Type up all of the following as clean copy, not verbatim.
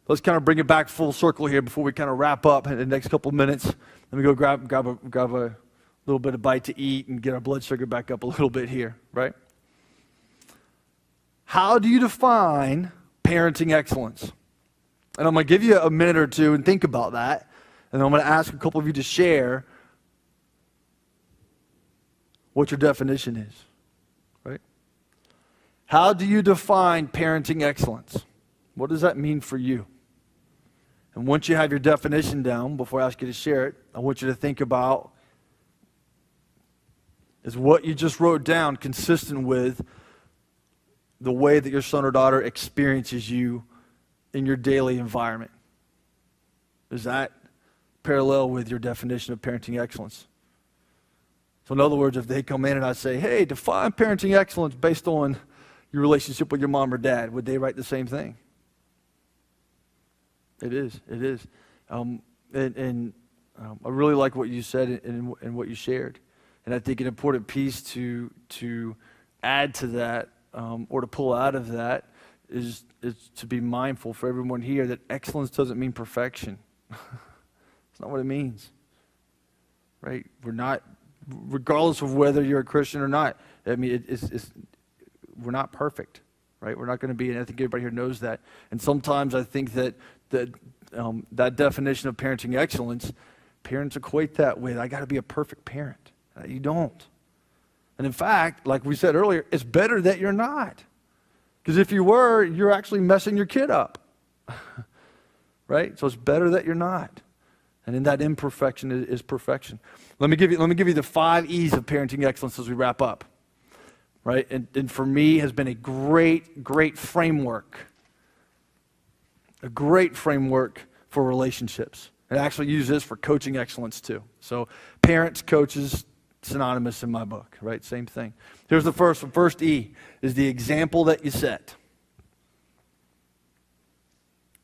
let's kind of bring it back full circle here before we kind of wrap up in the next couple of minutes. Let me go grab a little bit of bite to eat and get our blood sugar back up a little bit here, right? How do you define parenting excellence? And I'm going to give you a minute or two and think about that. And I'm going to ask a couple of you to share what your definition is, right? How do you define parenting excellence? What does that mean for you? And once you have your definition down, before I ask you to share it, I want you to think about, is what you just wrote down consistent with the way that your son or daughter experiences you in your daily environment? Is that parallel with your definition of parenting excellence? So in other words, if they come in and I say, hey, define parenting excellence based on your relationship with your mom or dad, would they write the same thing? It is. I really like what you said and what you shared. And I think an important piece to add to that or to pull out of that is to be mindful for everyone here that excellence doesn't mean perfection. It's not what it means, right? We're not, regardless of whether you're a Christian or not, I mean, we're not perfect, right? We're not going to be, and I think everybody here knows that. And sometimes I think that definition of parenting excellence, parents equate that with, I got to be a perfect parent. You don't. And in fact, like we said earlier, it's better that you're not. Because if you were, you're actually messing your kid up. Right? So it's better that you're not. And in that imperfection is perfection. Let me give you the 5 E's of parenting excellence as we wrap up. Right? And for me has been a great framework. A great framework for relationships. And I actually use this for coaching excellence too. So parents, coaches, synonymous in my book, right? Same thing. Here's the first one. First E is the example that you set.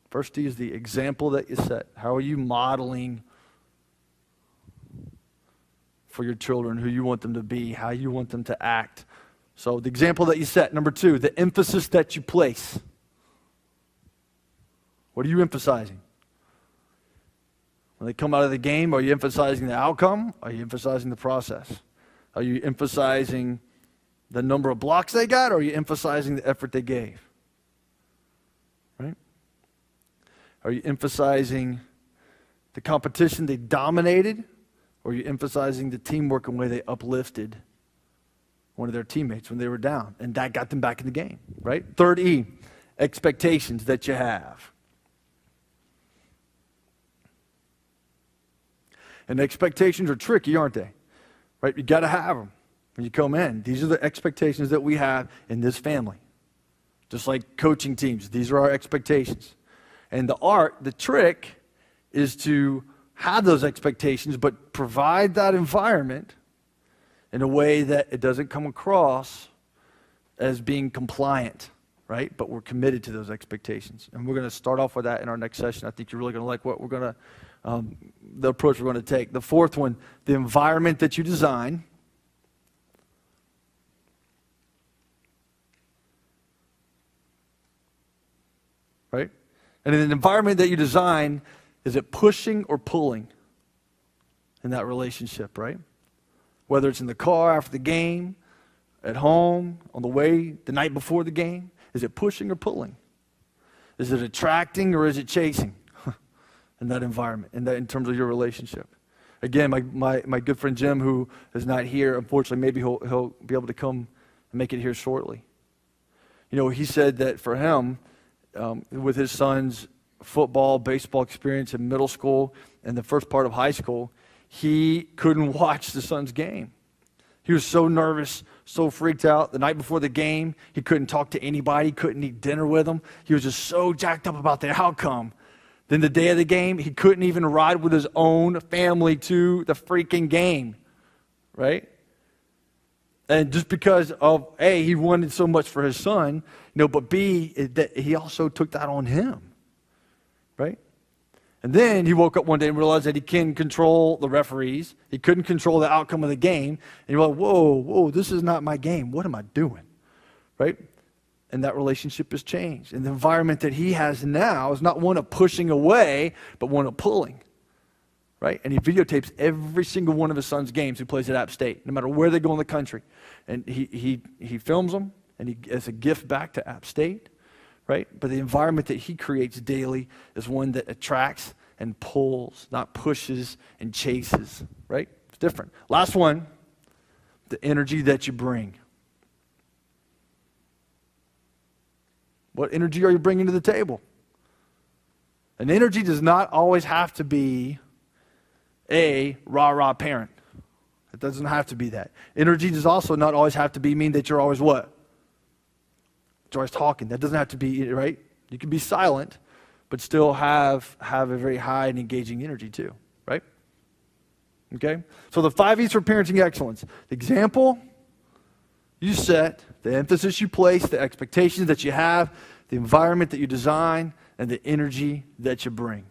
First E is the example that you set. How are you modeling for your children who you want them to be, how you want them to act? So the example that you set. Number 2, the emphasis that you place. What are you emphasizing? When they come out of the game, are you emphasizing the outcome? Are you emphasizing the process? Are you emphasizing the number of blocks they got, or are you emphasizing the effort they gave? Right? Are you emphasizing the competition they dominated, or are you emphasizing the teamwork and the way they uplifted one of their teammates when they were down, and that got them back in the game, right? Third E, expectations that you have. And expectations are tricky, aren't they? Right? You got to have them when you come in. These are the expectations that we have in this family. Just like coaching teams, these are our expectations. And the trick is to have those expectations, but provide that environment in a way that it doesn't come across as being compliant, right? But we're committed to those expectations. And we're going to start off with that in our next session. I think you're really going to like what we're going to the approach we're going to take. The fourth one, the environment that you design. Right? And in the environment that you design, is it pushing or pulling in that relationship, right? Whether it's in the car after the game, at home, on the way, the night before the game, is it pushing or pulling? Is it attracting or is it chasing? In that environment, in terms of your relationship. Again, my good friend Jim, who is not here, unfortunately, maybe he'll be able to come and make it here shortly. You know, he said that for him, with his son's football, baseball experience in middle school and the first part of high school, he couldn't watch the son's game. He was so nervous, so freaked out. The night before the game, he couldn't talk to anybody, couldn't eat dinner with them. He was just so jacked up about the outcome. Then the day of the game, he couldn't even ride with his own family to the freaking game, right? And just because of, A, he wanted so much for his son, but B, that he also took that on him, right? And then he woke up one day and realized that he couldn't control the referees. He couldn't control the outcome of the game. And you're like, whoa, this is not my game. What am I doing, right? and that relationship has changed. And the environment that he has now is not one of pushing away, but one of pulling. Right? And he videotapes every single one of his son's games who plays at App State, no matter where they go in the country. And he films them, and he as a gift back to App State. Right? But the environment that he creates daily is one that attracts and pulls, not pushes and chases. Right? It's different. Last one, the energy that you bring. What energy are you bringing to the table? And energy does not always have to be a rah-rah parent. It doesn't have to be that. Energy does also not always have to mean that you're always what? You're always talking. That doesn't have to be, right? You can be silent, but still have a very high and engaging energy too, right? Okay? So the 5 E's for parenting excellence. The example you set, the emphasis you place, the expectations that you have, the environment that you design, and the energy that you bring.